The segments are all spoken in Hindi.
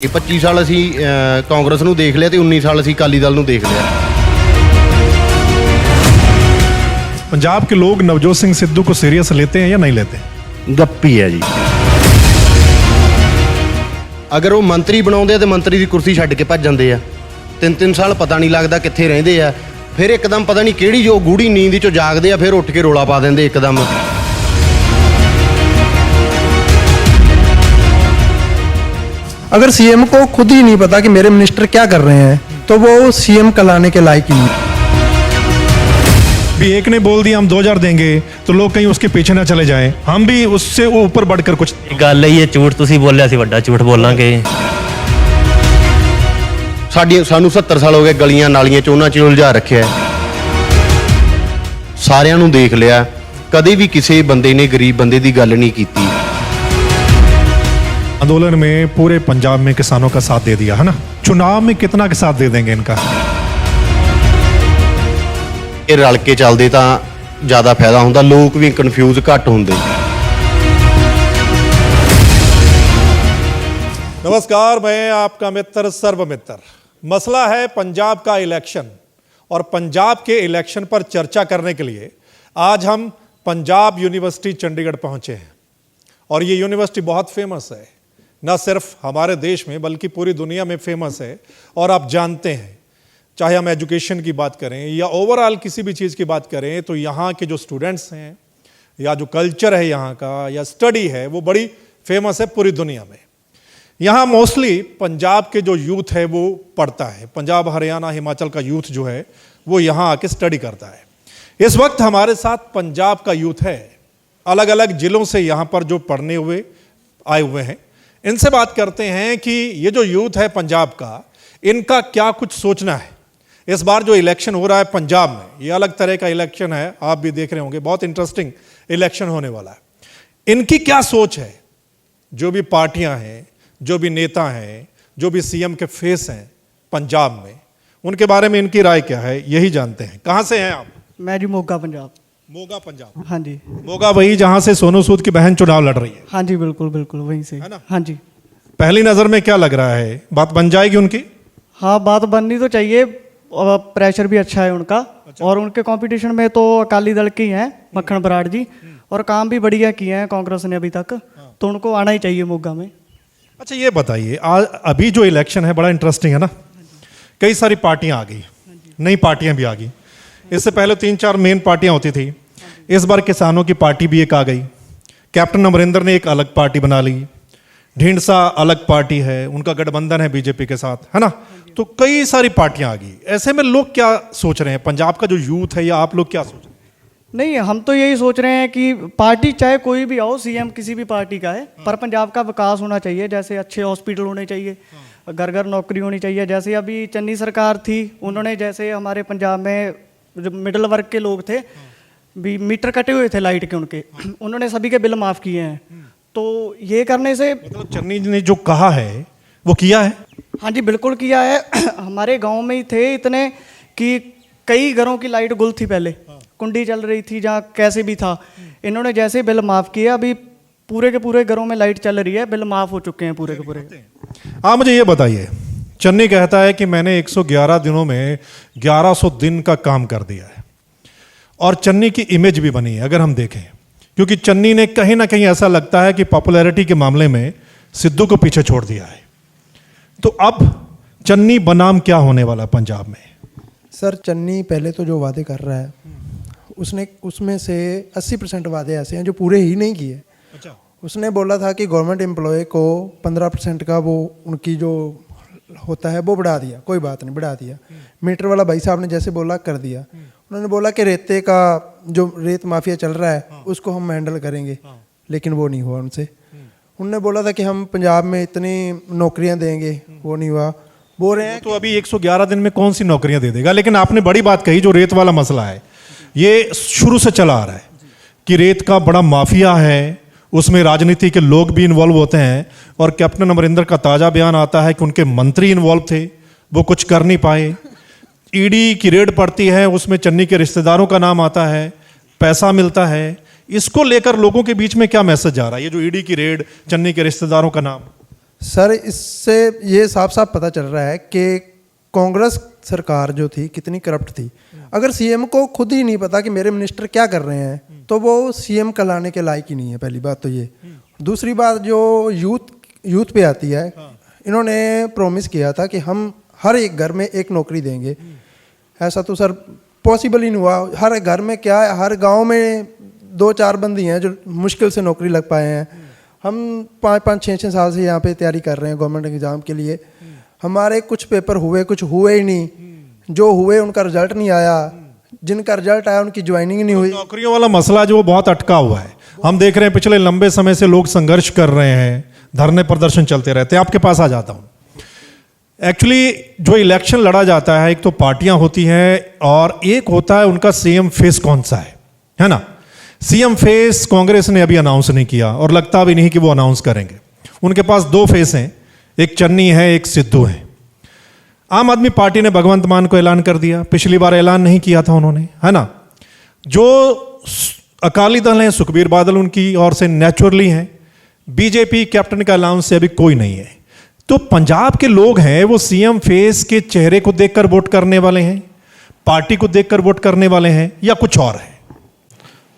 ਇਹ 25 ਸਾਲ ਅਸੀਂ ਕਾਂਗਰਸ ਨੂੰ ਦੇਖ ਲਿਆ ਤੇ 19 ਸਾਲ ਅਸੀਂ ਅਕਾਲੀ ਦਲ ਨੂੰ ਦੇਖ ਲਿਆ। पंजाब के लोग नवजोत सिंह सिद्धू को सीरियस लेते हैं या नहीं लेते? ਗੱਪੀ ਹੈ ਜੀ। ਅਗਰ ਉਹ ਮੰਤਰੀ ਬਣਾਉਂਦੇ ਆ ਤੇ ਮੰਤਰੀ ਦੀ ਕੁਰਸੀ ਛੱਡ ਕੇ ਭੱਜ ਜਾਂਦੇ ਆ। 3-3 ਸਾਲ ਪਤਾ ਨਹੀਂ ਲੱਗਦਾ ਕਿੱਥੇ ਰਹਿੰਦੇ ਆ, ਫਿਰ ਇੱਕਦਮ ਪਤਾ ਨਹੀਂ ਕਿਹੜੀ ਜੋ ਗੂੜੀ ਨੀਂਦ ਚੋਂ ਜਾਗਦੇ ਆ, ਫਿਰ ਉੱਠ ਕੇ ਰੋਲਾ ਪਾ ਦਿੰਦੇ ਇੱਕਦਮ। अगर सीएम को खुद ही नहीं पता कि मेरे मिनिस्टर क्या कर रहे हैं तो वो सीएम कहलाने के लायक ही नहीं। भी एक ने बोल दिया हम 2000 देंगे तो लोग कहीं उसके पीछे ना चले जाएं, हम भी उससे ऊपर बढ़कर कुछ। ਗੱਲ ਹੈ ਇਹ ਝੂਠ ਤੁਸੀਂ ਬੋਲਿਆ ਸੀ, ਵੱਡਾ ਝੂਠ ਬੋਲਾਂਗੇ। ਸਾਨੂੰ 70 ਸਾਲ ਹੋ ਗਏ ਗਲੀਆਂ ਨਾਲੀਆਂ ਚ ਉਹਨਾਂ ਚ ਉਲਝਾ ਰੱਖਿਆ। ਸਾਰਿਆਂ ਨੂੰ ਦੇਖ ਲਿਆ, ਕਦੇ ਵੀ ਕਿਸੇ ਬੰਦੇ ਨੇ ਗਰੀਬ ਬੰਦੇ ਦੀ ਗੱਲ ਨਹੀਂ ਕੀਤੀ। आंदोलन में पूरे पंजाब में किसानों का साथ दे दिया है ना, चुनाव में कितना का साथ दे देंगे इनका? ਇਹ ਰਲ ਕੇ ਚੱਲਦੇ ਤਾਂ ਜ਼ਿਆਦਾ ਫਾਇਦਾ ਹੁੰਦਾ, ਲੋਕ ਵੀ ਕਨਫਿਊਜ਼ ਘੱਟ ਹੁੰਦੇ। नमस्कार, मैं आपका मित्र सर्वमित्र। मसला है पंजाब का इलेक्शन, और पंजाब के इलेक्शन पर चर्चा करने के लिए आज हम पंजाब यूनिवर्सिटी चंडीगढ़ पहुंचे हैं। और ये यूनिवर्सिटी बहुत फेमस है, न सिर्फ हमारे देश में बल्कि पूरी दुनिया में फेमस है। और आप जानते हैं, चाहे हम एजुकेशन की बात करें या ओवरऑल किसी भी चीज़ की बात करें, तो यहाँ के जो स्टूडेंट्स हैं या जो कल्चर है यहाँ का या स्टडी है, वो बड़ी फेमस है पूरी दुनिया में। यहाँ मोस्टली पंजाब के जो यूथ है वो पढ़ता है, पंजाब हरियाणा हिमाचल का यूथ जो है वो यहाँ आके स्टडी करता है। इस वक्त हमारे साथ पंजाब का यूथ है, अलग अलग ज़िलों से यहाँ पर जो पढ़ने हुए आए हुए हैं। इनसे बात करते हैं कि ये जो यूथ है पंजाब का, इनका क्या कुछ सोचना है। इस बार जो इलेक्शन हो रहा है पंजाब में, ये अलग तरह का इलेक्शन है, आप भी देख रहे होंगे, बहुत इंटरेस्टिंग इलेक्शन होने वाला है। इनकी क्या सोच है, जो भी पार्टियां हैं, जो भी नेता हैं, जो भी सीएम के फेस हैं पंजाब में, उनके बारे में इनकी राय क्या है, यही जानते हैं। कहाँ से हैं आप? मैं जी मोगा पंजाब। मोगा पंजाब। हाँ जी। मोगा वही जहाँ से सोनू सूद की बहन चुनाव लड़ रही है? हाँ जी, बिल्कुल बिल्कुल वहीं से है ना? हाँ जी। पहली नज़र में क्या लग रहा है, बात बन जाएगी उनकी? हाँ, बात बननी तो चाहिए, प्रेशर भी अच्छा है उनका। और उनके कंपटीशन में तो अकाली दल के ही हैं, मक्खन बराड़ जी, और काम भी बढ़िया किए हैं कांग्रेस ने अभी तक, तो उनको आना ही चाहिए मोगा में। अच्छा, ये बताइए, आज अभी जो इलेक्शन है बड़ा इंटरेस्टिंग है ना, कई सारी पार्टियां आ गई, नई पार्टियां भी आ गई। इससे पहले 3-4 मेन पार्टियां होती थी, इस बार किसानों की पार्टी भी एक आ गई। कैप्टन अमरिंदर ने एक अलग पार्टी बना ली, ढींडसा अलग पार्टी है, उनका गठबंधन है बीजेपी के साथ, है ना। तो कई सारी पार्टियां आ गई। ऐसे में लोग क्या सोच रहे हैं, पंजाब का जो यूथ है या आप लोग क्या सोच रहे हैं? नहीं, हम तो यही सोच रहे हैं कि पार्टी चाहे कोई भी आओ, सीएम किसी भी पार्टी का है, पर पंजाब का विकास होना चाहिए। जैसे अच्छे हॉस्पिटल होने चाहिए, घर घर नौकरी होनी चाहिए। जैसे अभी चन्नी सरकार थी, उन्होंने जैसे हमारे पंजाब में जो मिडिल वर्ग के लोग थे, भी मीटर कटे हुए थे लाइट के उनके, उन्होंने सभी के बिल माफ़ किए हैं। तो ये करने से मतलब चन्नी ने जो कहा है वो किया है? हाँ जी, बिल्कुल किया है। हमारे गांव में ही थे इतने कि कई घरों की लाइट गुल थी, पहले कुंडी चल रही थी जहाँ कैसे भी था, इन्होंने जैसे बिल माफ़ किया, अभी पूरे के पूरे घरों में लाइट चल रही है, बिल माफ़ हो चुके हैं पूरे के पूरे। आप मुझे ये बताइए, चन्नी कहता है कि मैंने 111 दिनों में 1100 दिन का काम कर दिया है, और चन्नी की इमेज भी बनी है अगर हम देखें, क्योंकि चन्नी ने कहीं ना कहीं ऐसा लगता है कि पॉपुलैरिटी के मामले में सिद्धू को पीछे छोड़ दिया है। तो अब चन्नी बनाम क्या होने वाला पंजाब में? सर, चन्नी पहले तो जो वादे कर रहा है उसने उसमें से 80% वादे ऐसे हैं जो पूरे ही नहीं किए। अच्छा। उसने बोला था कि गवर्नमेंट एम्प्लॉय को 15% का वो उनकी जो होता है वो बढ़ा दिया, कोई बात नहीं, बढ़ा दिया। मीटर वाला भाई साहब ने जैसे बोला कर दिया। उन्होंने बोला कि रेते का जो रेत माफिया चल रहा है उसको हम हैंडल करेंगे, लेकिन वो नहीं हुआ उनसे। उन्होंने बोला था कि हम पंजाब में इतनी नौकरियां देंगे, वो नहीं हुआ। बोल रहे हैं तो अभी 111 दिन में कौन सी नौकरियां दे देगा। लेकिन आपने बड़ी बात कही, जो रेत वाला मसला है ये शुरू से चला आ रहा है कि रेत का बड़ा माफिया है, उसमें राजनीति के लोग भी इन्वॉल्व होते हैं। और कैप्टन अमरिंदर का ताज़ा बयान आता है कि उनके मंत्री इन्वॉल्व थे, वो कुछ कर नहीं पाए। ईडी की रेड पड़ती है, उसमें चन्नी के रिश्तेदारों का नाम आता है, पैसा मिलता है। इसको लेकर लोगों के बीच में क्या मैसेज जा रहा है, ये जो ईडी की रेड, चन्नी के रिश्तेदारों का नाम? सर इससे ये साफ साफ पता चल रहा है कि कांग्रेस सरकार जो थी कितनी करप्ट थी। अगर सीएम को खुद ही नहीं पता कि मेरे मिनिस्टर क्या कर रहे हैं तो वो सीएम कहलाने के लायक ही नहीं है। पहली बात तो ये। दूसरी बात जो यूथ पे आती है, इन्होंने प्रॉमिस किया था कि हम हर एक घर में एक नौकरी देंगे। ऐसा तो सर पॉसिबल ही नहीं हुआ। हर घर में क्या है, हर गांव में 2-4 बंदी हैं जो मुश्किल से नौकरी लग पाए हैं। हम 5-5, 6-6 साल से यहाँ पे तैयारी कर रहे हैं गवर्नमेंट एग्ज़ाम के लिए। हमारे कुछ पेपर हुए, कुछ हुए ही नहीं। जो हुए उनका रिजल्ट नहीं आया, जिनका रिजल्ट आया उनकी ज्वाइनिंग नहीं हुई। नौकरियों वाला मसला जो वो बहुत अटका हुआ है। हम देख रहे हैं पिछले लंबे समय से लोग संघर्ष कर रहे हैं, धरने प्रदर्शन चलते रहते हैं। आपके पास आ जाता हूँ। एक्चुअली जो इलेक्शन लड़ा जाता है, एक तो पार्टियां होती हैं और एक होता है उनका सीएम फेस कौन सा है ना। सीएम फेस कांग्रेस ने अभी अनाउंस नहीं किया और लगता भी नहीं कि वो अनाउंस करेंगे। उनके पास 2 फेस हैं, एक चन्नी है, एक सिद्धू है। आम आदमी पार्टी ने भगवंत मान को ऐलान कर दिया, पिछली बार ऐलान नहीं किया था उन्होंने, है ना। जो अकाली दल हैं, सुखबीर बादल उनकी ओर से नेचुरली हैं। बीजेपी कैप्टन का अलाउंस से अभी कोई नहीं है। तो पंजाब के लोग हैं वो सीएम फेस के चेहरे को देखकर वोट करने वाले हैं, पार्टी को देखकर वोट करने वाले हैं, या कुछ और है?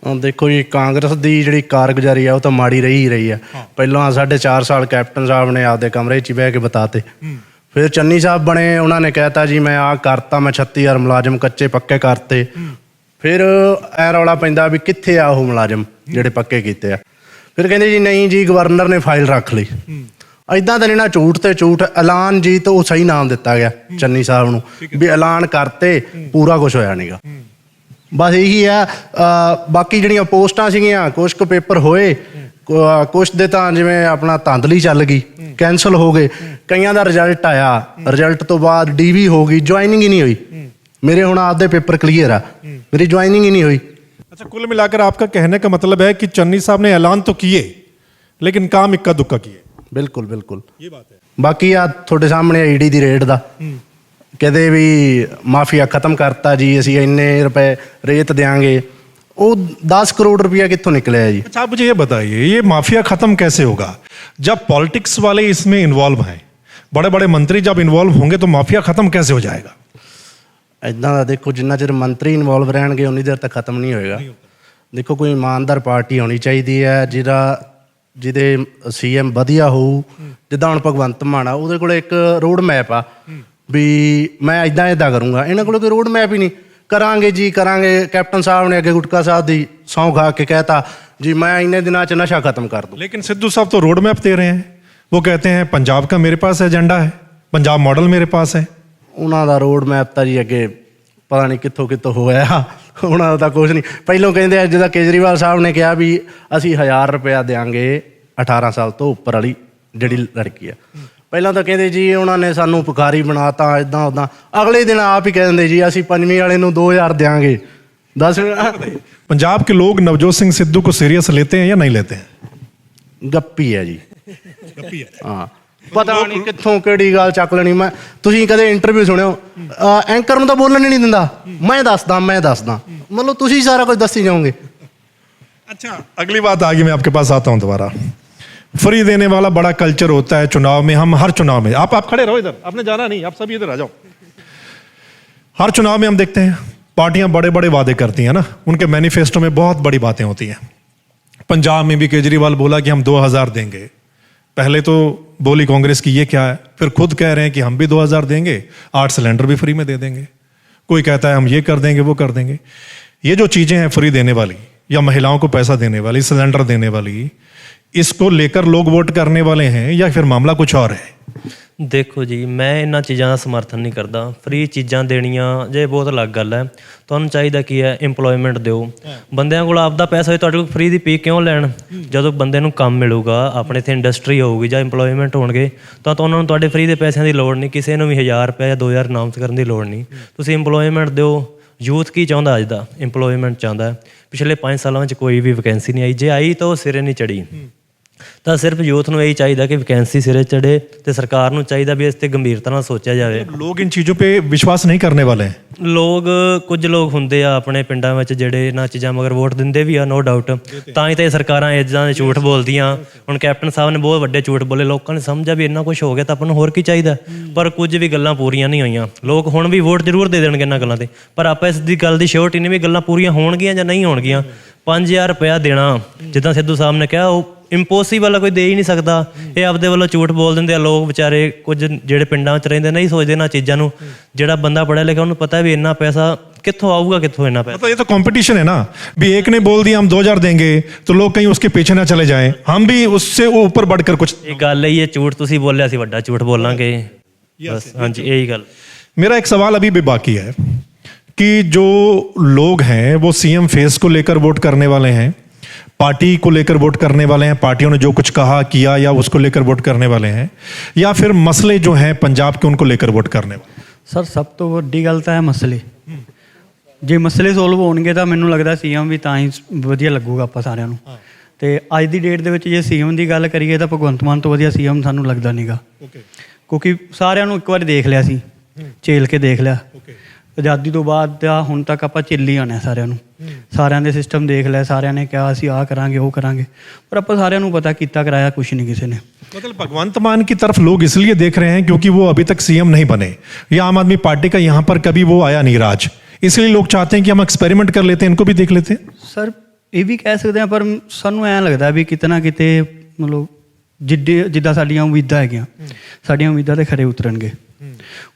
ਦੇਖੋ ਜੀ, ਕਾਂਗਰਸ ਦੀ ਜਿਹੜੀ ਕਾਰਗੁਜ਼ਾਰੀ ਆ ਉਹ ਤਾਂ ਮਾੜੀ ਰਹੀ ਹੀ ਰਹੀ ਆ। ਪਹਿਲਾਂ 4.5 ਸਾਲ ਕੈਪਟਨ ਸਾਹਿਬ ਨੇ ਆਪਦੇ ਕਮਰੇ 'ਚ ਹੀ ਬਹਿ ਕੇ ਬਿਤਾਤੇ। ਫਿਰ ਚੰਨੀ ਸਾਹਿਬ ਬਣੇ, ਉਹਨਾਂ ਨੇ ਕਹਿਤਾ ਜੀ ਮੈਂ ਆਹ ਕਰਤਾ, ਮੈਂ 36,000 ਮੁਲਾਜ਼ਮ ਕੱਚੇ ਪੱਕੇ ਕਰਤੇ। ਫਿਰ ਐ ਰੌਲਾ ਪੈਂਦਾ ਵੀ ਕਿੱਥੇ ਆ ਉਹ ਮੁਲਾਜ਼ਮ ਜਿਹੜੇ ਪੱਕੇ ਕੀਤੇ ਆ। ਫਿਰ ਕਹਿੰਦੇ ਜੀ ਨਹੀਂ ਜੀ ਗਵਰਨਰ ਨੇ ਫਾਈਲ ਰੱਖ ਲਈ। ਇਦਾਂ ਤਾਂ ਨਹੀਂ ਨਾ, ਝੂਠ ਤੇ ਝੂਠ। ਐਲਾਨ ਜੀ ਤਾਂ ਉਹ ਸਹੀ ਨਾਮ ਦਿੱਤਾ ਗਿਆ ਚੰਨੀ ਸਾਹਿਬ ਨੂੰ ਵੀ ਐਲਾਨ ਕਰਤੇ, ਪੂਰਾ ਕੁਝ ਹੋਇਆ ਨਹੀਂਗਾ। ਬਸ ਇਹੀ ਆ। ਬਾਕੀ ਜਿਹੜੀਆਂ ਪੋਸਟਾਂ ਸੀਗੀਆਂ, ਕੁਛ ਕੁ ਪੇਪਰ ਹੋਏ, ਕੁਛ ਦੇ ਤਾਂ ਜਿਵੇਂ ਆਪਣਾ ਧਾਂਦਲੀ ਚੱਲ ਗਈ, ਕੈਂਸਲ ਹੋ ਗਏ। ਕਈਆਂ ਦਾ ਰਿਜ਼ਲਟ ਆਇਆ, ਰਿਜ਼ਲਟ ਤੋਂ ਬਾਅਦ ਡੀਵੀ ਹੋ ਗਈ, ਜੁਆਇਨਿੰग ਹੀ ਨਹੀਂ ਹੋਈ। ਮੇਰੇ ਹੁਣ ਆਪਦੇ पेपर क्लियर आ, मेरी ज्वाइनिंग ही नहीं हुई। अच्छा, कुल मिलाकर आपका कहने का मतलब है कि चन्नी साहब ने ऐलान तो किए लेकिन काम इक्का दुक्का किए। बिल्कुल बिल्कुल, ये बात है। बाकी आ ਤੁਹਾਡੇ ਸਾਹਮਣੇ ईडी ਦੀ ਰੇਟ ਦਾ कहते भी माफिया खत्म करता जी, ਅਸੀਂ ਇੰਨੇ रुपए रेत देंगे। वो 10 करोड़ रुपया कितों निकले है जी? अच्छा, आप मुझे ये बताइए, ये माफिया खत्म कैसे होगा जब पॉलिटिक्स वाले इसमें इन्वॉल्व हैं? बड़े बड़े मंत्री जब इन्वॉल्व होंगे तो माफिया खत्म कैसे हो जाएगा? इदां दा देखो, जिन्ना चिर मंत्री इन्वॉल्व रहणगे उन्नी देर तक खत्म नहीं होएगा। देखो, कोई ईमानदार पार्टी होनी चाहिए है ਜਿਹਦੇ सीएम ਵਧੀਆ ਹੋਊ। ਜਿੱਦਾਂ ਹੁਣ ਭਗਵੰਤ ਮਾਨ ਆ, ਉਹਦੇ ਕੋਲ ਇੱਕ ਰੋਡ ਮੈਪ ਆ ਵੀ ਮੈਂ ਇਦਾਂ ਕਰੂੰਗਾ। ਇਹਨਾਂ ਕੋਲ ਕੋਈ ਰੋਡ ਮੈਪ ਹੀ ਨਹੀਂ। ਕਰਾਂਗੇ ਜੀ ਕਰਾਂਗੇ। ਕੈਪਟਨ ਸਾਹਿਬ ਨੇ ਅੱਗੇ ਗੁਟਕਾ ਸਾਹਿਬ ਦੀ ਸਹੁੰ ਖਾ ਕੇ ਕਹਿਤਾ जी मैं इन्ने दिनों च नशा खत्म कर दूं। लेकिन सिद्धू साहब तो रोड मैप दे रहे हैं। वो कहते हैं पंजाब का मेरे पास एजेंडा है, पंजाब मॉडल मेरे पास है। ਉਹਨਾਂ ਦਾ ਰੋਡ ਮੈਪ ਤਾਂ ਜੀ ਅੱਗੇ ਪਤਾ ਨਹੀਂ ਕਿੱਥੋਂ ਹੋਇਆ। ਉਹਨਾਂ ਦਾ ਤਾਂ ਕੁਛ ਨਹੀਂ। ਪਹਿਲੋਂ ਕਹਿੰਦੇ ਜਿੱਦਾਂ ਕੇਜਰੀਵਾਲ ਸਾਹਿਬ ਨੇ ਕਿਹਾ ਵੀ ਅਸੀਂ 1000 ਰੁਪਇਆ ਦਿਆਂਗੇ 18 ਸਾਲ ਤੋਂ ਉੱਪਰ ਵਾਲੀ ਜਿਹੜੀ ਲੜਕੀ ਆ। ਪਹਿਲਾਂ ਤਾਂ ਕਹਿੰਦੇ ਜੀ ਉਹਨਾਂ ਨੇ ਸਾਨੂੰ ਭਿਖਾਰੀ ਬਣਾਤਾ, ਇੱਦਾਂ ਉੱਦਾਂ। ਅਗਲੇ ਦਿਨ ਆਪ ਹੀ ਕਹਿ ਦਿੰਦੇ ਜੀ ਅਸੀਂ 5ਵੀਂ ਵਾਲੇ ਨੂੰ 2000 ਦਿਆਂਗੇ। 10 पंजाब के लोग नवजोत सिंह सिद्धू को सीरियस लेते हैं या नहीं लेते हैं? ਗੱਪੀ ਹੈ ਜੀ, ਹਾਂ। ਪਤਾ ਨਹੀਂ ਕਿੱਥੋਂ ਕਿਹੜੀ ਗੱਲ ਚੱਕ ਲੈਣੀ। ਮੈਂ ਤੁਸੀਂ ਕਦੇ ਇੰਟਰਵਿਊ ਸੁਣਿਓ, ਐਂਕਰ ਨੂੰ ਤਾਂ ਬੋਲਣ ਹੀ ਨਹੀਂ ਦਿੰਦਾ। ਮੈਂ ਦੱਸਦਾ ਮਤਲਬ ਤੁਸੀਂ ਸਾਰਾ ਕੁਝ ਦੱਸੀ ਜਾਓਗੇ। अच्छा, अगली बात आ गई, मैं आपके पास आता हूँ दोबारा। फ्री देने वाला बड़ा कल्चर होता है चुनाव में। हम हर चुनाव में, आप खड़े रहो इधर, आपने जाना नहीं, आप सभी इधर आ जाओ। हर चुनाव में हम देखते हैं पार्टियां बड़े बड़े वादे करती हैं ना, उनके मैनिफेस्टो में बहुत बड़ी बातें होती हैं। पंजाब में भी केजरीवाल बोला कि हम 2000 देंगे। पहले तो बोली कांग्रेस की ये क्या है, फिर खुद कह रहे हैं कि हम भी 2000 देंगे, 8 सिलेंडर भी फ्री में दे देंगे। कोई कहता है हम ये कर देंगे वो कर देंगे। ये जो चीज़ें हैं फ्री देने वाली या महिलाओं को पैसा देने वाली, सिलेंडर देने वाली, इसको लेकर लोग वोट करने वाले हैं या फिर मामला कुछ और है? ਦੇਖੋ ਜੀ, ਮੈਂ ਇਹਨਾਂ ਚੀਜ਼ਾਂ ਦਾ ਸਮਰਥਨ ਨਹੀਂ ਕਰਦਾ। ਫ੍ਰੀ ਚੀਜ਼ਾਂ ਦੇਣੀਆਂ ਜੇ ਬਹੁਤ ਅਲੱਗ ਗੱਲ ਹੈ। ਤੁਹਾਨੂੰ ਚਾਹੀਦਾ ਕੀ ਹੈ, ਇੰਪਲੋਇਮੈਂਟ ਦਿਓ। ਬੰਦਿਆਂ ਕੋਲ ਆਪਦਾ ਪੈਸਾ ਹੋਏ, ਤੁਹਾਡੇ ਕੋਲ ਫ੍ਰੀ ਦੀ ਪੀ ਕਿਉਂ ਲੈਣ? ਜਦੋਂ ਬੰਦੇ ਨੂੰ ਕੰਮ ਮਿਲੂਗਾ, ਆਪਣੇ ਇੱਥੇ ਇੰਡਸਟਰੀ ਹੋਊਗੀ ਜਾਂ ਇੰਪਲੋਇਮੈਂਟ ਹੋਣਗੇ, ਤਾਂ ਉਹਨਾਂ ਨੂੰ ਤੁਹਾਡੇ ਫ੍ਰੀ ਦੇ ਪੈਸਿਆਂ ਦੀ ਲੋੜ ਨਹੀਂ। ਕਿਸੇ ਨੂੰ ਵੀ 1000 ਰੁਪਏ ਜਾਂ 2000 ਅਨਾਊਂਸ ਕਰਨ ਦੀ ਲੋੜ ਨਹੀਂ। ਤੁਸੀਂ ਇੰਪਲੋਇਮੈਂਟ ਦਿਓ। ਯੂਥ ਕੀ ਚਾਹੁੰਦਾ ਅੱਜ ਦਾ? ਇੰਪਲੋਇਮੈਂਟ ਚਾਹੁੰਦਾ। ਪਿਛਲੇ 5 ਸਾਲਾਂ ਵਿੱਚ ਕੋਈ ਵੀ ਵੈਕੈਂਸੀ ਨਹੀਂ ਆਈ। ਜੇ ਆਈ ਤਾਂ ਉਹ ਸਿਰੇ ਨਹੀਂ ਚੜੀ। ਤਾਂ ਸਿਰਫ ਯੂਥ ਨੂੰ ਇਹੀ ਚਾਹੀਦਾ ਕਿ ਵੈਕੈਂਸੀ ਸਿਰੇ ਚੜੇ ਤੇ ਸਰਕਾਰ ਨੂੰ ਚਾਹੀਦਾ ਵੀ ਇਸ ਤੇ ਗੰਭੀਰਤਾ ਨਾਲ ਸੋਚਿਆ ਜਾਵੇ। लोग इन चीज़ों पे विश्वास नहीं करने वाले हैं। ਲੋਕ ਕੁਝ ਲੋਕ ਹੁੰਦੇ ਆ ਆਪਣੇ ਪਿੰਡਾਂ ਵਿੱਚ ਜਿਹੜੇ ਇਹਨਾਂ ਚੀਜ਼ਾਂ ਮਗਰ ਵੋਟ ਦਿੰਦੇ ਵੀ ਆ, ਨੋ ਡਾਊਟ। ਤਾਂ ਹੀ ਤਾਂ ਇਹ ਸਰਕਾਰਾਂ ਇੱਦਾਂ ਦੇ ਝੂਠ ਬੋਲਦੀਆਂ। ਹੁਣ ਕੈਪਟਨ ਸਾਹਿਬ ਨੇ ਬਹੁਤ ਵੱਡੇ ਝੂਠ ਬੋਲੇ, ਲੋਕਾਂ ਨੇ ਸਮਝਿਆ ਵੀ ਇੰਨਾ ਕੁਝ ਹੋ ਗਿਆ ਤਾਂ ਆਪਾਂ ਨੂੰ ਹੋਰ ਕੀ ਚਾਹੀਦਾ। ਪਰ ਕੁਝ ਵੀ ਗੱਲਾਂ ਪੂਰੀਆਂ ਨਹੀਂ ਹੋਈਆਂ। ਲੋਕ ਹੁਣ ਵੀ ਵੋਟ ਜ਼ਰੂਰ ਦੇ ਦੇਣਗੇ ਇਹਨਾਂ ਗੱਲਾਂ ਤੇ, ਪਰ ਆਪਾਂ ਇਸ ਦੀ ਗੱਲ ਦੀ ਸ਼ੋਰਟੀ ਨਹੀਂ ਵੀ ਗੱਲਾਂ ਪੂਰੀਆਂ ਹੋਣਗੀਆਂ ਜਾਂ ਨਹੀਂ ਹੋਣਗੀਆਂ। 5000 ਰੁਪਇਆ ਦੇਣਾ ਜਿੱਦਾਂ ਸਿੱਧੂ ਸਾਹਿਬ ਨੇ ਕਿਹਾ, ਉਹ ਇੰਪੋਸੀਬਲ ਆ, ਕੋਈ ਦੇ ਹੀ ਨਹੀਂ ਸਕਦਾ। ਇਹ ਆਪਦੇ ਵੱਲੋਂ ਝੂਠ ਬੋਲ ਦਿੰਦੇ ਆ। ਲੋਕ ਵਿਚਾਰੇ ਕੁਝ ਜਿਹੜੇ ਪਿੰਡਾਂ ਵਿੱਚ ਰਹਿੰਦੇ ਨਹੀਂ ਸੋਚਦੇ ਇਹਨਾਂ ਚੀਜ਼ਾਂ ਨੂੰ। ਜਿਹੜਾ ਬੰਦਾ ਪੜ੍ਹਿਆ ਲਿਖਿਆ ਉਹਨੂੰ ਪਤਾ ਵੀ ਇੰਨਾ ਪੈਸਾ ਕਿੱਥੋਂ ਆਊਗਾ, ਕਿੱਥੋਂ ਇੰਨਾ ਪੈਸਾ। मतलब ये तो कंपटीशन है ना, भी एक ने बोल दिया हम 2000 देंगे तो लोग कहीं उसके पीछे ना चले जाएं, हम भी उससे ऊपर बढ़कर कुछ। ਇਹ ਗੱਲ ਹੈ, ਇਹ ਝੂਠ ਤੁਸੀਂ ਬੋਲਿਆ ਸੀ ਵੱਡਾ ਝੂਠ ਬੋਲਾਂਗੇ ਬਸ। ਹਾਂਜੀ ਇਹੀ ਗੱਲ। मेरा एक सवाल अभी भी बाकी है कि जो लोग हैं वो सीएम फेस को लेकर वोट करने वाले हैं, पार्टी को लेकर वोट करने वाले हैं, पार्टियों ने जो कुछ कहा किया या उसको लेकर वोट करने वाले हैं, या फिर मसले जो हैं पंजाब के उनको लेकर वोट करने वाले। ਸਰ ਸਭ ਤੋਂ ਵੱਡੀ ਗੱਲ ਤਾਂ ਹੈ ਮਸਲੇ। ਜੇ ਮਸਲੇ ਸੋਲਵ ਹੋਣਗੇ ਤਾਂ ਮੈਨੂੰ ਲੱਗਦਾ ਸੀਐਮ ਵੀ ਤਾਂ ਹੀ ਵਧੀਆ ਲੱਗੂਗਾ ਆਪਾਂ ਸਾਰਿਆਂ ਨੂੰ। ਤੇ ਅੱਜ ਦੀ ਡੇਟ ਦੇ ਵਿੱਚ ਜੇ ਸੀਐਮ ਦੀ ਗੱਲ ਕਰੀਏ ਤਾਂ ਭਗਵੰਤ ਮਾਨ ਤੋਂ ਵਧੀਆ ਸੀਐਮ ਸਾਨੂੰ ਲੱਗਦਾ ਨਹੀਂਗਾ। ਕਿਉਂਕਿ ਸਾਰਿਆਂ ਨੂੰ ਇੱਕ ਵਾਰ ਦੇਖ ਲਿਆ ਸੀ, ਝੇਲ ਕੇ ਦੇਖ ਲਿਆ। ਆਜ਼ਾਦੀ ਤੋਂ ਬਾਅਦ ਦਾ ਹੁਣ ਤੱਕ ਆਪਾਂ ਝਿੱਲੀ ਆਉਣਾ ਸਾਰਿਆਂ ਨੂੰ। ਸਾਰਿਆਂ ਦੇ ਸਿਸਟਮ ਦੇਖ ਲਿਆ, ਸਾਰਿਆਂ ਨੇ ਕਿਹਾ ਅਸੀਂ ਆਹ ਕਰਾਂਗੇ ਉਹ ਕਰਾਂਗੇ, ਪਰ ਆਪਾਂ ਸਾਰਿਆਂ ਨੂੰ ਪਤਾ ਕੀਤਾ ਕਰਾਇਆ ਕੁਛ ਨਹੀਂ ਕਿਸੇ ਨੇ। मतलब भगवंत मान की तरफ लोग इसलिए देख रहे हैं क्योंकि वो अभी तक सीएम नहीं बने, या आम आदमी पार्टी का यहाँ पर कभी वो आया नहीं राज, इसलिए लोग चाहते हैं कि हम एक्सपेरिमेंट कर लेते हैं, इनको भी देख लेते हैं। ਸਰ ਇਹ ਵੀ ਕਹਿ ਸਕਦੇ ਹਾਂ, ਪਰ ਸਾਨੂੰ ਐਂ ਲੱਗਦਾ ਵੀ ਕਿਤੇ ਨਾ ਕਿਤੇ ਮਤਲਬ ਜਿੱਦਾਂ ਸਾਡੀਆਂ ਉਮੀਦਾਂ ਹੈਗੀਆਂ, ਸਾਡੀਆਂ ਉਮੀਦਾਂ ਤੇ ਖਰੇ ਉਤਰਨਗੇ।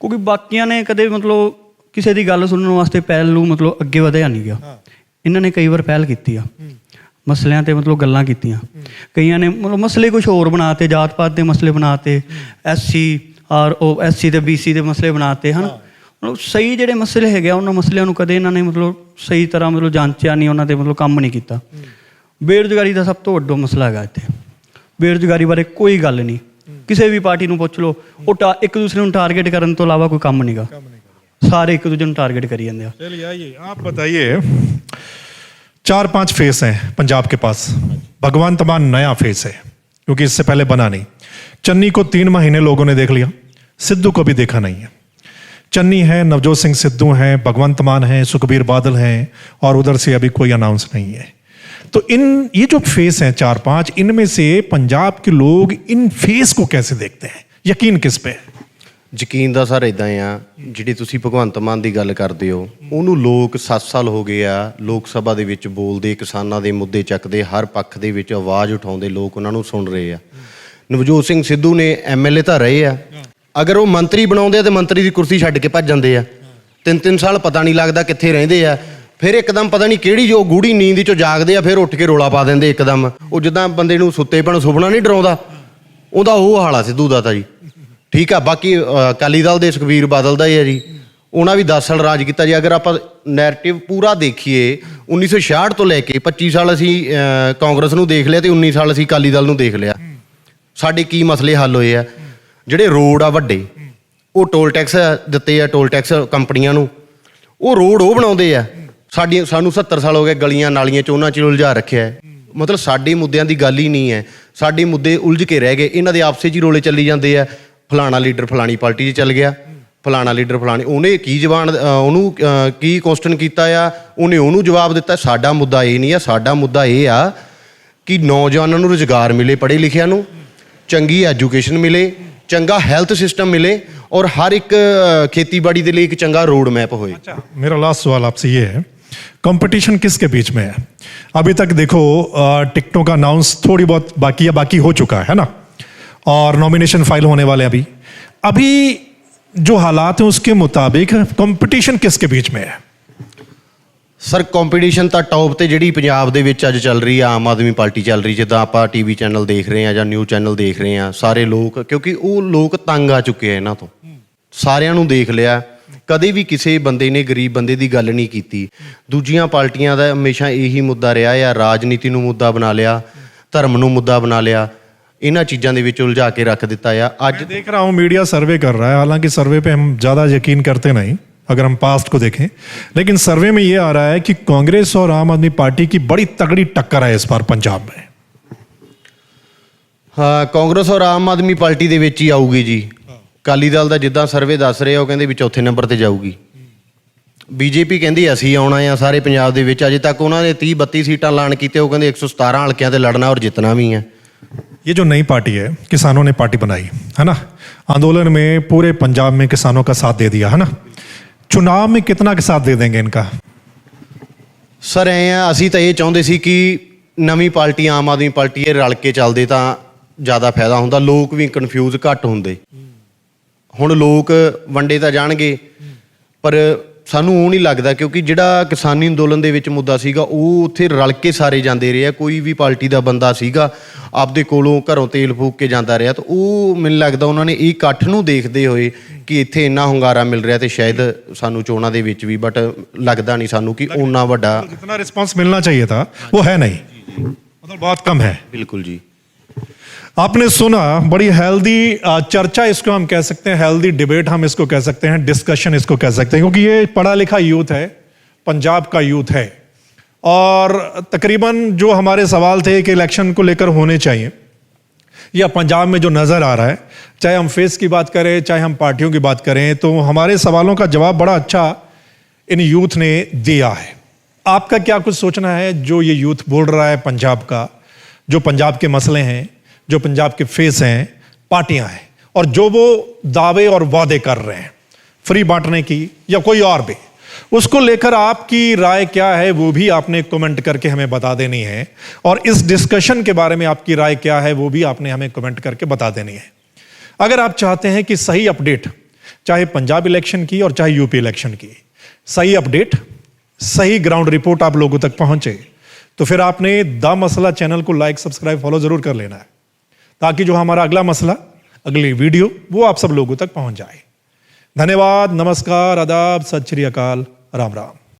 ਕਿਉਂਕਿ ਬਾਕੀਆਂ ਨੇ ਕਦੇ ਮਤਲਬ ਕਿਸੇ ਦੀ ਗੱਲ ਸੁਣਨ ਵਾਸਤੇ ਪਹਿਲ ਨੂੰ ਮਤਲਬ ਅੱਗੇ ਵਧਿਆ ਨਹੀਂ ਗਿਆ। ਇਹਨਾਂ ਨੇ ਕਈ ਵਾਰ ਪਹਿਲ ਕੀਤੀ ਆ, ਮਸਲਿਆਂ ਤੇ ਮਤਲਬ ਗੱਲਾਂ ਕੀਤੀਆਂ। ਕਈਆਂ ਨੇ ਮਤਲਬ ਮਸਲੇ ਕੁਛ ਹੋਰ ਬਣਾਤੇ, ਜਾਤ ਪਾਤ ਦੇ ਮਸਲੇ ਬਣਾਤੇ, ਐਸਸੀ ਤੇ ਬੀਸੀ ਦੇ ਮਸਲੇ ਬਣਾਤੇ ਹਨ। ਮਤਲਬ ਸਹੀ ਜਿਹੜੇ ਮਸਲੇ ਹੈਗੇ ਆ ਉਹਨਾਂ ਮਸਲਿਆਂ ਨੂੰ ਕਦੇ ਇਹਨਾਂ ਨੇ ਮਤਲਬ ਸਹੀ ਤਰ੍ਹਾਂ ਮਤਲਬ ਜਾਂਚਿਆ ਨਹੀਂ, ਉਹਨਾਂ 'ਤੇ ਮਤਲਬ ਕੰਮ ਨਹੀਂ ਕੀਤਾ। ਬੇਰੁਜ਼ਗਾਰੀ ਦਾ ਸਭ ਤੋਂ ਵੱਡਾ ਮਸਲਾ ਹੈਗਾ ਇੱਥੇ। ਬੇਰੁਜ਼ਗਾਰੀ ਬਾਰੇ ਕੋਈ ਗੱਲ ਨਹੀਂ, ਕਿਸੇ ਵੀ ਪਾਰਟੀ ਨੂੰ ਪੁੱਛ ਲਓ, ਉਹ ਇੱਕ ਦੂਸਰੇ ਨੂੰ ਟਾਰਗੇਟ ਕਰਨ ਤੋਂ ਇਲਾਵਾ ਕੋਈ ਕੰਮ ਨਹੀਂਗਾ। ਸਾਰੇ ਇੱਕ ਦੂਜੇ ਨੂੰ ਟਾਰਗੇਟ ਕਰੀ ਜਾਂਦੇ ਆ। चलिए आइए, आप बताइए, 4-5 फेस हैं पंजाब के पास। भगवंत मान नया फेस है क्योंकि इससे पहले बना नहीं। चन्नी को 3 महीने लोगों ने देख लिया, सिद्धू को भी देखा नहीं है। चन्नी है, नवजोत सिंह सिद्धू हैं, भगवंत मान है, सुखबीर बादल हैं, और उधर से अभी कोई अनाउंस नहीं है। तो ये जो फेस हैं 4-5, इनमें से पंजाब के लोग इन फेस को कैसे देखते हैं, यकीन किस पे है? ਯਕੀਨ ਦਾ ਸਰ ਇਦਾਂ ਆ, ਜਿਹੜੀ ਤੁਸੀਂ ਭਗਵੰਤ ਮਾਨ ਦੀ ਗੱਲ ਕਰਦੇ ਹੋ, ਉਹਨੂੰ ਲੋਕ 7 ਸਾਲ ਹੋ ਗਏ ਆ ਲੋਕ ਸਭਾ ਦੇ ਵਿੱਚ ਬੋਲਦੇ, ਕਿਸਾਨਾਂ ਦੇ ਮੁੱਦੇ ਚੱਕਦੇ, ਹਰ ਪੱਖ ਦੇ ਵਿੱਚ ਆਵਾਜ਼ ਉਠਾਉਂਦੇ, ਲੋਕ ਉਹਨਾਂ ਨੂੰ ਸੁਣ ਰਹੇ ਆ। ਨਵਜੋਤ ਸਿੰਘ ਸਿੱਧੂ ਨੇ ਐਮਐਲਏ ਤਾਂ ਰਹੇ ਆ, ਅਗਰ ਉਹ ਮੰਤਰੀ ਬਣਾਉਂਦੇ ਆ ਤੇ ਮੰਤਰੀ ਦੀ ਕੁਰਸੀ ਛੱਡ ਕੇ ਭੱਜ ਜਾਂਦੇ ਆ। 3-3 ਸਾਲ ਪਤਾ ਨਹੀਂ ਲੱਗਦਾ ਕਿੱਥੇ ਰਹਿੰਦੇ ਆ, ਫਿਰ ਇੱਕਦਮ ਪਤਾ ਨਹੀਂ ਕਿਹੜੀ ਜੋ ਗੂੜੀ ਨੀਂਦ 'ਚੋਂ ਜਾਗਦੇ ਆ, ਫਿਰ ਉੱਠ ਕੇ ਰੋਲਾ ਪਾ ਦਿੰਦੇ ਇੱਕਦਮ। ਉਹ ਜਿੱਦਾਂ ਬੰਦੇ ਨੂੰ ਸੁੱਤੇ ਪਣ ਸੁਪਨਾ ਨਹੀਂ ਡਰਾਉਂਦਾ, ਉਹਦਾ ਉਹ ਹਾਲ ਆ ਸਿੱਧੂ ਦਾ ਤਾਂ ਜੀ। ਠੀਕ ਆ, ਬਾਕੀ ਅਕਾਲੀ ਦਲ ਦੇ ਸੁਖਬੀਰ ਬਾਦਲ ਦਾ ਹੀ ਹੈ ਜੀ, ਉਹਨਾਂ ਵੀ 10 ਸਾਲ ਰਾਜ ਕੀਤਾ ਜੀ। ਅਗਰ ਆਪਾਂ ਨੈਰੇਟਿਵ ਪੂਰਾ ਦੇਖੀਏ, 1966 ਤੋਂ ਲੈ ਕੇ 25 ਸਾਲ ਅਸੀਂ ਕਾਂਗਰਸ ਨੂੰ ਦੇਖ ਲਿਆ ਤੇ 19 ਸਾਲ ਅਸੀਂ ਅਕਾਲੀ ਦਲ ਨੂੰ ਦੇਖ ਲਿਆ। ਸਾਡੇ ਕੀ ਮਸਲੇ ਹੱਲ ਹੋਏ ਆ? ਜਿਹੜੇ ਰੋਡ ਆ ਵੱਡੇ, ਉਹ ਟੋਲ ਟੈਕਸ ਦਿੱਤੇ ਆ, ਟੋਲ ਟੈਕਸ ਕੰਪਨੀਆਂ ਨੂੰ, ਉਹ ਰੋਡ ਉਹ ਬਣਾਉਂਦੇ ਆ। ਸਾਨੂੰ 70 ਸਾਲ ਹੋ ਗਏ ਗਲੀਆਂ ਨਾਲੀਆਂ 'ਚ ਉਹਨਾਂ 'ਚ ਉਲਝਾ ਰੱਖਿਆ। ਮਤਲਬ ਸਾਡੇ ਮੁੱਦਿਆਂ ਦੀ ਗੱਲ ਹੀ ਨਹੀਂ ਹੈ, ਸਾਡੇ ਮੁੱਦੇ ਉਲਝ ਕੇ ਰਹਿ ਗਏ। ਇਹਨਾਂ ਦੇ ਆਪਸੇ 'ਚ ਹੀ ਰੋਲੇ ਚੱਲੀ ਜਾਂਦੇ ਆ। ਫਲਾਣਾ ਲੀਡਰ ਫਲਾਣੀ ਪਾਰਟੀ 'ਚ ਚੱਲ ਗਿਆ, ਫਲਾਣਾ ਲੀਡਰ ਫਲਾਣੀ, ਉਹਨੇ ਕੀ ਜਵਾਨ ਉਹਨੂੰ ਕੀ ਕੁਐਸਚਨ ਕੀਤਾ ਆ, ਉਹਨੇ ਉਹਨੂੰ ਜਵਾਬ ਦਿੱਤਾ। ਸਾਡਾ ਮੁੱਦਾ ਇਹ ਨਹੀਂ ਆ, ਸਾਡਾ ਮੁੱਦਾ ਇਹ ਆ ਕਿ ਨੌਜਵਾਨਾਂ ਨੂੰ ਰੁਜ਼ਗਾਰ ਮਿਲੇ, ਪੜ੍ਹੇ ਲਿਖਿਆਂ ਨੂੰ ਚੰਗੀ ਐਜੂਕੇਸ਼ਨ ਮਿਲੇ, ਚੰਗਾ ਹੈਲਥ ਸਿਸਟਮ ਮਿਲੇ, ਔਰ ਹਰ ਇੱਕ ਖੇਤੀਬਾੜੀ ਦੇ ਲਈ ਇੱਕ ਚੰਗਾ रोड मैप होए। मेरा लास्ट सवाल आपसे ये है, कंपटीशन किसके बीच में है? अभी तक देखो टिकटों का अनाउंस थोड़ी बहुत बाकी हो चुका है ना, और नॉमिनेशन फाइल होने वाले अभी जो हालात हैं उसके मुताबिक कंपटीशन किसके बीच में है? ਸਰ ਕੰਪੀਟੀਸ਼ਨ ਤਾਂ ਟੌਪ ਤੇ ਜਿਹੜੀ ਪੰਜਾਬ ਦੇ ਵਿੱਚ ਅੱਜ ਚੱਲ ਰਹੀ ਆ, ਆਮ ਆਦਮੀ ਪਾਰਟੀ ਚੱਲ ਰਹੀ। ਜਿੱਦਾਂ ਆਪਾਂ ਟੀਵੀ ਚੈਨਲ ਦੇਖ ਰਹੇ ਆ ਜਾਂ ਨਿਊਜ਼ ਚੈਨਲ ਦੇਖ ਰਹੇ ਆ, ਸਾਰੇ ਲੋਕ, ਕਿਉਂਕਿ ਉਹ ਲੋਕ ਤੰਗ ਆ ਚੁੱਕੇ ਆ ਇਹਨਾਂ ਤੋਂ। ਸਾਰਿਆਂ ਨੂੰ ਦੇਖ ਲਿਆ, ਕਦੇ ਵੀ ਕਿਸੇ ਬੰਦੇ ਨੇ ਗਰੀਬ ਬੰਦੇ ਦੀ ਗੱਲ ਨਹੀਂ ਕੀਤੀ। ਦੂਜੀਆਂ ਪਾਰਟੀਆਂ ਦਾ ਹਮੇਸ਼ਾ ਇਹੀ ਮੁੱਦਾ ਰਿਹਾ ਆ, ਰਾਜਨੀਤੀ ਨੂੰ ਮੁੱਦਾ ਬਣਾ ਲਿਆ, ਧਰਮ ਨੂੰ ਮੁੱਦਾ ਬਣਾ ਲਿਆ, ਇਹਨਾਂ ਚੀਜ਼ਾਂ ਦੇ ਵਿੱਚ ਉਲਝਾ ਕੇ ਰੱਖ ਦਿੱਤਾ ਆ। ਅੱਜ देख रहा हूँ मीडिया सर्वे कर रहा है, हालांकि सर्वे पे हम ज़्यादा यकीन करते नहीं अगर हम पास्ट को देखें, लेकिन सर्वे में ये आ रहा है कि कांग्रेस और आम आदमी पार्टी की बड़ी तगड़ी टक्कर है इस बार पंजाब में। ਹਾਂ, ਕਾਂਗਰਸ ਔਰ ਆਮ ਆਦਮੀ ਪਾਰਟੀ ਦੇ ਵਿੱਚ ਹੀ ਆਊਗੀ ਜੀ। ਅਕਾਲੀ ਦਲ ਦਾ ਜਿੱਦਾਂ ਸਰਵੇ ਦੱਸ ਰਹੇ ਆ, ਉਹ ਕਹਿੰਦੇ ਵੀ ਚੌਥੇ ਨੰਬਰ ਤੇ ਜਾਊਗੀ। ਬੀਜੇਪੀ ਕਹਿੰਦੀ ਅਸੀਂ ਆਉਣਾ ਆ ਸਾਰੇ ਪੰਜਾਬ ਦੇ ਵਿੱਚ। ਅਜੇ ਤੱਕ ਉਹਨਾਂ ਨੇ 30-32 ਸੀਟਾਂ ਐਲਾਨ ਕੀਤੇ, ਉਹ ਕਹਿੰਦੇ 117 ਹਲਕਿਆਂ ਤੇ ਲੜਨਾ ਔਰ ਜਿੱਤਣਾ ਵੀ ਹੈ। ये जो नई पार्टी है, किसानों ने पार्टी बनाई है ना, आंदोलन में पूरे पंजाब में किसानों का साथ दे दिया है ना, चुनाव में कितना का साथ दे देंगे इनका? ਸਰ ਐਂ ਆ, ਅਸੀਂ ਤਾਂ ਇਹ ਚਾਹੁੰਦੇ ਸੀ ਕਿ ਨਵੀਂ ਪਾਰਟੀ ਆਮ ਆਦਮੀ ਪਾਰਟੀ ਇਹ ਰਲ ਕੇ ਚੱਲਦੇ ਤਾਂ ਜ਼ਿਆਦਾ ਫਾਇਦਾ ਹੁੰਦਾ, ਲੋਕ ਵੀ ਕਨਫਿਊਜ਼ ਘੱਟ ਹੁੰਦੇ। ਹੁਣ ਲੋਕ ਵੰਡੇ ਤਾਂ ਜਾਣਗੇ, ਪਰ ਸਾਨੂੰ ਉਹ ਨਹੀਂ ਲੱਗਦਾ, ਕਿਉਂਕਿ ਜਿਹੜਾ ਕਿਸਾਨੀ ਅੰਦੋਲਨ ਦੇ ਵਿੱਚ ਮੁੱਦਾ ਸੀਗਾ ਉਹ ਉੱਥੇ ਰਲ ਕੇ ਸਾਰੇ ਜਾਂਦੇ ਰਹੇ ਆ। ਕੋਈ ਵੀ ਪਾਰਟੀ ਦਾ ਬੰਦਾ ਸੀਗਾ ਆਪਦੇ ਕੋਲੋਂ ਘਰੋਂ ਤੇਲ ਫੂਕ ਕੇ ਜਾਂਦਾ ਰਿਹਾ, ਤਾਂ ਉਹ ਮੈਨੂੰ ਲੱਗਦਾ ਉਹਨਾਂ ਨੇ ਇਹ ਇਕੱਠ ਨੂੰ ਦੇਖਦੇ ਹੋਏ ਕਿ ਇੱਥੇ ਇੰਨਾ ਹੁੰਗਾਰਾ ਮਿਲ ਰਿਹਾ ਤੇ ਸ਼ਾਇਦ ਸਾਨੂੰ ਚੋਣਾਂ ਦੇ ਵਿੱਚ ਵੀ, ਬਟ ਲੱਗਦਾ ਨਹੀਂ ਸਾਨੂੰ ਕਿ ਓਨਾ ਵੱਡਾ जितना रिस्पांस मिलना चाहिए था वो है नहीं, मतलब बहुत कम है। ਬਿਲਕੁਲ ਜੀ। आपने सुना, बड़ी हेल्दी चर्चा इसको हम कह सकते हैं, हेल्दी डिबेट हम इसको कह सकते हैं, डिस्कशन इसको कह सकते हैं, क्योंकि ये पढ़ा लिखा यूथ है, पंजाब का यूथ है। और तकरीबन जो हमारे सवाल थे कि इलेक्शन को लेकर होने चाहिए या पंजाब में जो नज़र आ रहा है, चाहे हम फेस की बात करें चाहे हम पार्टियों की बात करें, तो हमारे सवालों का जवाब बड़ा अच्छा इन यूथ ने दिया है। आपका क्या कुछ सोचना है जो ये यूथ बोल रहा है पंजाब का, जो पंजाब के मसले हैं, जो पंजाब के फेस हैं, पार्टियां हैं, और जो वो दावे और वादे कर रहे हैं फ्री बांटने की या कोई और भी, उसको लेकर आपकी राय क्या है वो भी आपने कमेंट करके हमें बता देनी है। और इस डिस्कशन के बारे में आपकी राय क्या है वो भी आपने हमें कमेंट करके बता देनी है। अगर आप चाहते हैं कि सही अपडेट, चाहे पंजाब इलेक्शन की और चाहे यूपी इलेक्शन की, सही अपडेट, सही ग्राउंड रिपोर्ट आप लोगों तक पहुंचे, तो फिर आपने द मसला चैनल को लाइक सब्सक्राइब फॉलो जरूर कर लेना है, ताकि जो हमारा अगला मसला, अगली वीडियो, वो आप सब लोगों तक पहुंच जाए। धन्यवाद, नमस्कार, आदाब, सत श्री अकाल, राम राम।